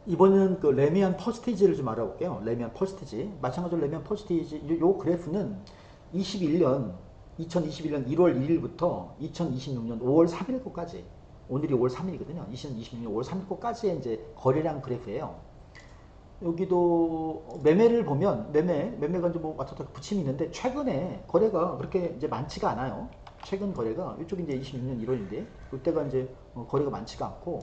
이번은 그 레미안 퍼스티지를 좀 알아볼게요. 레미안 퍼스티지. 마찬가지로 레미안 퍼스티지 요 그래프는 21년 2021년 1월 1일부터 2026년 5월 3일 거까지 오늘이 5월 3일이거든요. 2026년 5월 3일 거까지의 이제 거래량 그래프예요. 여기도 매매를 보면 매매가 이제 뭐 왔다 갔다 부침이 있는데 최근에 거래가 그렇게 이제 많지가 않아요. 최근 거래가 이쪽이 이제 26년 1월인데 이때가 이제 거래가 많지가 않고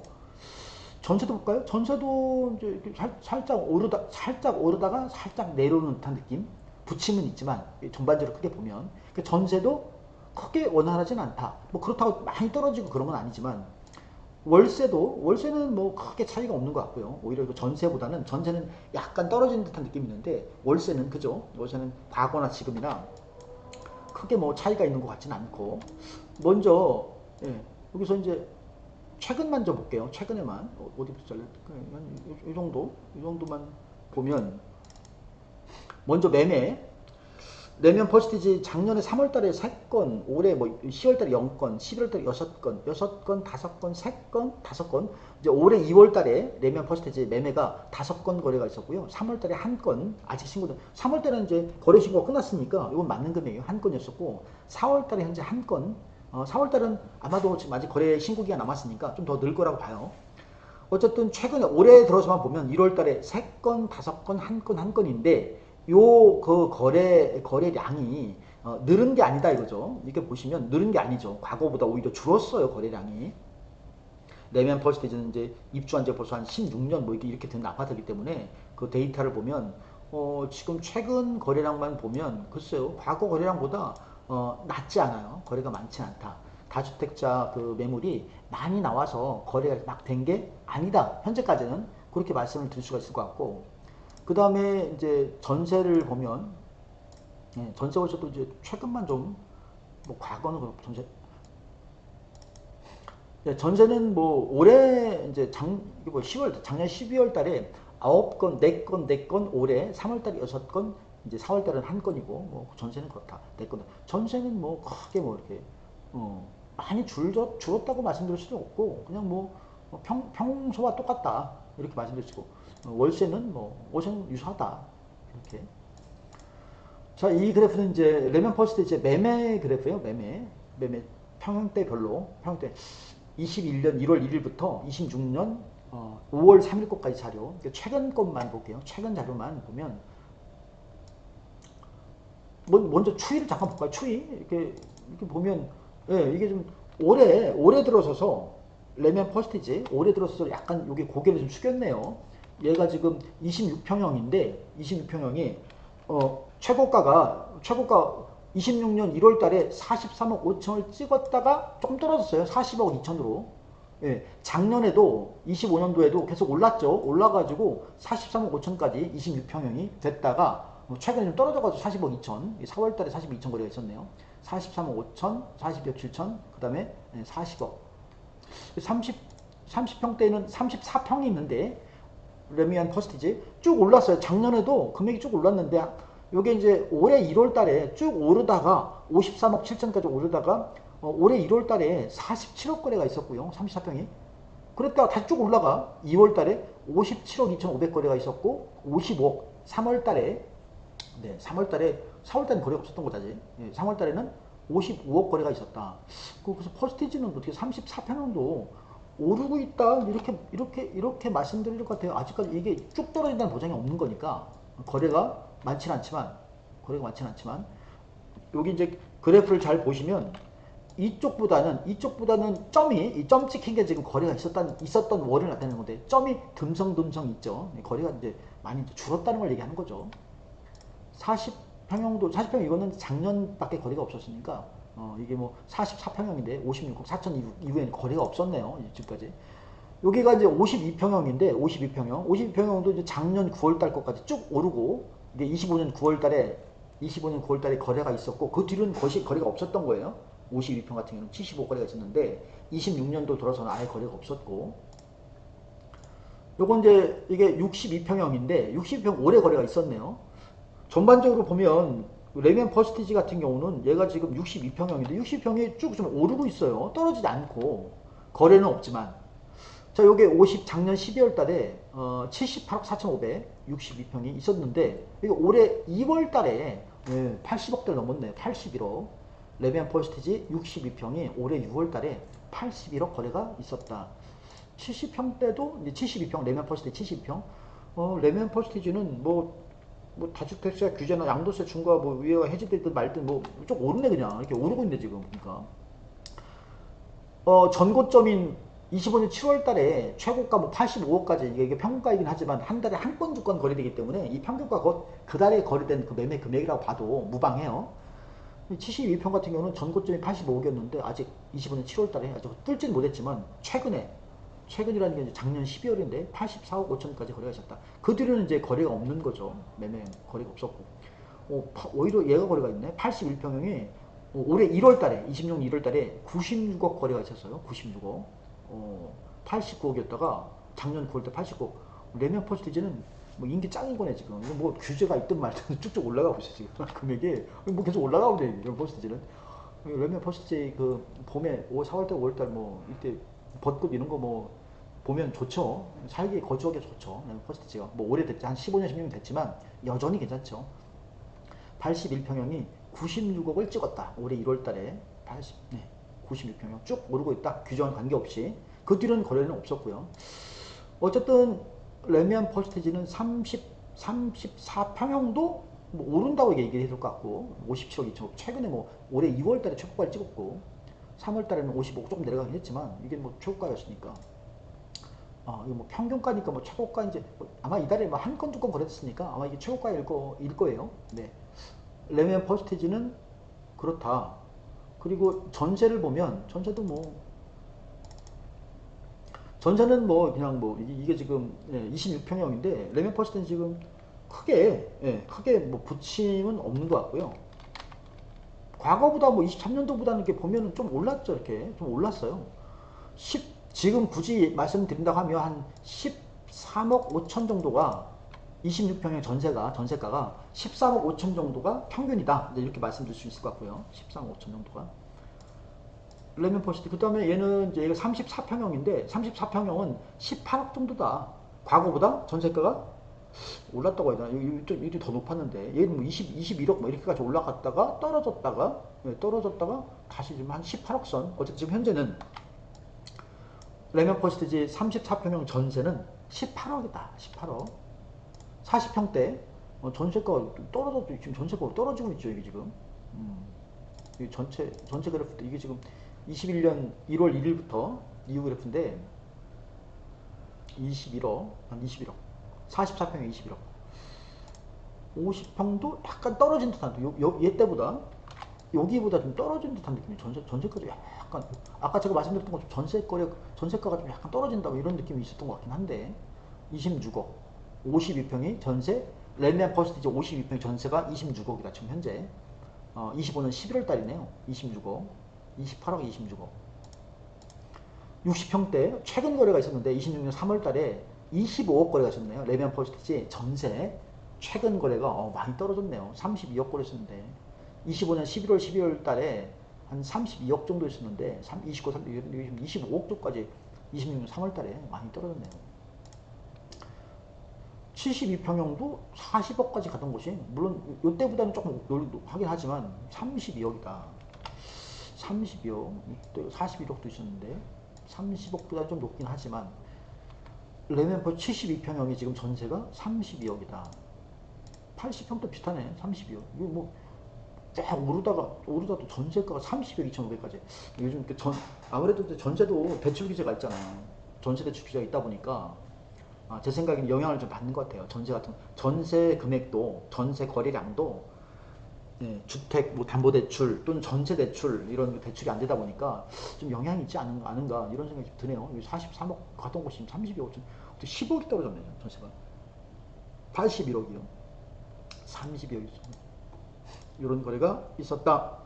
전세도 볼까요? 전세도 이제 살짝 오르다가 살짝 내려오는 듯한 느낌. 부침은 있지만 전반적으로 크게 보면 전세도 크게 원활하진 않다. 뭐 그렇다고 많이 떨어지고 그런 건 아니지만 월세는 뭐 크게 차이가 없는 것 같고요. 오히려 전세는 약간 떨어지는 듯한 느낌이 있는데 월세는 그죠? 월세는 과거나 지금이나 크게 뭐 차이가 있는 것 같지는 않고 먼저 예, 여기서 이제 최근만 좀 볼게요. 최근에만 어디부터 잘랄까? 이 정도 이 정도만 보면 먼저 내면 퍼스티지 작년에 3월달에 3건, 올해 뭐 10월달에 0건, 11월달에 6건, 6건, 5건, 3건, 5건. 이제 올해 2월달에 내면 퍼스티지 매매가 5건 거래가 있었고요. 3월달에 1건, 아직 신고된. 3월달에 이제 거래 신고가 끝났으니까 이건 맞는 금액이에요. 1건이었었고, 4월달에 현재 1건. 4월달은 아마도 지금 아직 거래 신고기가 남았으니까 좀 더 늘 거라고 봐요. 어쨌든 최근에 올해 들어서만 보면 1월 달에 3건, 5건, 1건, 1건인데 요 그 거래량이 늘은 게 아니다 이거죠. 이렇게 보시면 늘은 게 아니죠. 과거보다 오히려 줄었어요, 거래량이. 레미안 퍼스티지는 이제 입주한 지 벌써 한 16년 뭐 이렇게 된 아파트이기 때문에 그 데이터를 보면 지금 최근 거래량만 보면 글쎄요. 과거 거래량보다 낮지 않아요. 거래가 많지 않다. 다주택자 그 매물이 많이 나와서 거래가 막 된 게 아니다. 현재까지는 그렇게 말씀을 드릴 수가 있을 것 같고 그 다음에 이제 전세를 보면 전세 월세도 이제 최근만 좀 뭐 과거는 전세 전세는 뭐 올해 이제 뭐 10월 작년 12월 달에 9건, 4건, 4건, 올해 3월 달에 6건, 이제 4월 달은 한 건이고 뭐 전세는 그렇다. 4건. 전세는 뭐 크게 뭐 이렇게 많이 줄었다고 말씀드릴 수도 없고 그냥 뭐 평소와 똑같다. 이렇게 말씀드릴 수 있고 월세는 유사하다. 이렇게. 자, 이 그래프는 이제 레면 퍼스트 이제 매매 그래프예요. 매매 평형대 21년 1월 1일부터 26년 5월 3일 것까지 자료. 그러니까 최근 것만 볼게요. 최근 자료만 보면 먼저 추이를 잠깐 볼까요? 추이 이렇게 보면 이게 좀 올해 들어서서 레면 퍼스트지 올해 들어서서 약간 여기 고개를 좀 숙였네요. 얘가 지금 26평형인데 26평형이 최고가 26년 1월 달에 43억 5천을 찍었다가 좀 떨어졌어요. 40억 2천으로. 예, 작년에도 25년도에도 계속 올랐죠. 올라가지고 43억 5천까지 26평형이 됐다가 최근에 좀 떨어져가지고 40억 2천, 4월 달에 40억 2천 거래가 있었네요. 43억 5천, 40억 7천, 그 다음에 40억. 30, 30평대는 34평이 있는데 레미안 퍼스티지 쭉 올랐어요. 작년에도 금액이 쭉 올랐는데 이게 이제 올해 1월 달에 쭉 오르다가 53억 7천까지 오르다가 올해 1월 달에 47억 거래가 있었고요. 34평이. 그랬다가 다시 쭉 올라가 2월 달에 57억 2,500 거래가 있었고 55억 3월 달에 3월 달에 4월 달에는 거래가 없었던 거다지. 3월 달에는 55억 거래가 있었다. 그래서 퍼스티지는 어떻게 34평형도 오르고 있다 이렇게 말씀드릴 것 같아요. 아직까지 이게 쭉 떨어진다는 보장이 없는 거니까 거래가 많지는 않지만 여기 이제 그래프를 잘 보시면 이쪽보다는 점 찍힌 게 지금 거래가 있었던 월을 나타내는 건데 점이 듬성듬성 있죠. 거래가 이제 많이 줄었다는 걸 얘기하는 거죠. 40평 이거는 작년밖에 거래가 없었으니까 이게 뭐 44평형인데 56억 4천 이후에는 거래가 없었네요. 지금까지. 여기가 이제 52평형인데 52평형도 이제 작년 9월달 것까지 쭉 오르고 이게 25년 9월달에 거래가 있었고 그 뒤로는 거래가 없었던 거예요. 52평 같은 경우는 75거래가 있었는데 26년도 들어서는 아예 거래가 없었고 요건 이제 이게 62평형인데 62평 올해 거래가 있었네요. 전반적으로 보면 레미안 퍼스티지 같은 경우는 얘가 지금 62평형인데 60평이 쭉 좀 오르고 있어요. 떨어지지 않고 거래는 없지만 자, 요게 작년 12월 달에 78억 4,562평이 있었는데 이게 올해 2월 달에 80억대를 넘었네요. 81억. 레미안 퍼스티지 62평이 올해 6월 달에 81억 거래가 있었다. 70평 때도 이제 72평, 레미안 퍼스티지 72평. 레미안 퍼스티지는 뭐 다주택자 규제나 양도세 중과 뭐 위에가 해제되든 말든 뭐 좀 오르네 그냥. 이렇게 오르고 있네 지금. 그러니까 전고점인 25년 7월 달에 최고가 뭐 85억까지 이게 평균가이긴 하지만 한 달에 한 건 두 건 거래되기 때문에 이 평균가 그 달에 거래된 그 매매 금액이라고 봐도 무방해요. 72평 같은 경우는 전고점이 85억이었는데 아직 25년 7월 달에 아직 뚫지는 못했지만 최근이라는 게 이제 작년 12월인데 84억 5천까지 거래가 있었다. 그 뒤로는 이제 거래가 없는 거죠. 매매 거래가 없었고. 오히려 얘가 거래가 있네. 81평형이 올해 1월 달에 26년 1월 달에 96억 거래가 있었어요. 96억. 89억이었다가 작년 9월 때 89억. 레미안 퍼스티지는 뭐 인기 짱인 거네 지금. 뭐 규제가 있든 말든 쭉쭉 올라가고 있어 지금. 금액이 뭐 계속 올라가고 있네 이런 퍼스티지는. 레미안 퍼스티지 그 봄에 4월달 5월달 뭐 이때 벚꽃 이런 거 뭐 보면 좋죠. 살기 거주하기 좋죠. 레미안 퍼스티지가 뭐 오래됐지 한 15년 16년 됐지만 여전히 괜찮죠. 81평형이 96억을 찍었다. 올해 1월 달에 96평형 쭉 오르고 있다. 규정과 관계없이. 그 뒤로는 거래는 없었고요. 어쨌든 레미안 퍼스티지는 34평형도 뭐 오른다고 얘기를 해줄 것 같고 57억 2천억 최근에 뭐 올해 2월 달에 최고가를 찍었고 3월 달에는 55억 조금 내려가긴 했지만 이게 뭐 최고가였으니까 이거 뭐 평균가니까 뭐 최고가 이제 뭐 아마 이달에 뭐 한 건 두 건 거래됐으니까 아마 이게 최고가일 거예요. 네. 레미안 퍼스티지는 그렇다. 그리고 전세를 보면 전세도 뭐 전세는 뭐 그냥 뭐 이게 지금 26평형인데 레미안 퍼스티지는 지금 크게 뭐 부침은 없는 것 같고요. 과거보다 뭐 23년도보다는 이렇게 보면은 좀 올랐죠. 이렇게 좀 올랐어요. 지금 굳이 말씀드린다고 하면 한 13억 5천 정도가 26평형 전세가가 13억 5천 정도가 평균이다. 이렇게 말씀드릴 수 있을 것 같고요. 13억 5천 정도가. 레미안 퍼스티. 그 다음에 얘는 이제 얘가 34평형인데 34평형은 18억 정도다. 과거보다 전세가가 올랐다고 해야 되나? 이게 더 높았는데 얘는 뭐 21억 뭐 이렇게까지 올라갔다가 떨어졌다가 다시 지금 한 18억 선. 어쨌든 지금 현재는 레미안 퍼스티지 34평형 전세는 18억이다. 18억. 40평대 전세가 떨어졌죠. 지금 전세가 떨어지고 있죠. 이게 지금 이 전체 그래프 이게 지금 21년 1월 1일부터 이후 그래프인데 21억 한 21억 44평에 21억 50평도 약간 떨어진 듯한 얘 때보다 여기보다 좀 떨어진 듯한 느낌이 전세가도 약간 아까 제가 말씀드렸던 것처럼 전세가가 좀 약간 떨어진다 이런 느낌이 있었던 것 같긴 한데 26억 52평이 전세 레미안 퍼스티지 52평 전세가 26억이다 지금 현재 25년 11월 달이네요 26억 28억 26억 60평대 최근 거래가 있었는데 26년 3월 달에 25억 거래가 있었네요 레미안 퍼스티지 전세 최근 거래가 많이 떨어졌네요 32억 거래했었는데 25년 11월 12월 달에 한 32억 정도 있었는데 29, 25억 정도까지 26년 3월 달에 많이 떨어졌네요 72평형도 40억까지 가던 곳이 물론 이때보다는 조금 하긴 하지만 32억이다 32억 또 41억도 있었는데 30억보다 좀 높긴 하지만 레미안퍼 72평형이 지금 전세가 32억이다 80평도 비슷하네 32억 이거 뭐 쫙 오르다도 전세가가 30억 2,500까지 요즘 아무래도 전세도 대출 규제가 있잖아 전세 대출 규제가 있다 보니까 제 생각에는 영향을 좀 받는 것 같아요. 전세 금액도, 전세 거래량도, 주택, 뭐 담보대출 또는 전세대출 이런 대출이 안 되다 보니까 좀 영향이 있지 않은가 이런 생각이 좀 드네요. 43억 가던 곳이 32억, 10억이 떨어졌네요. 전세가. 81억이요. 32억이 이런 거래가 있었다.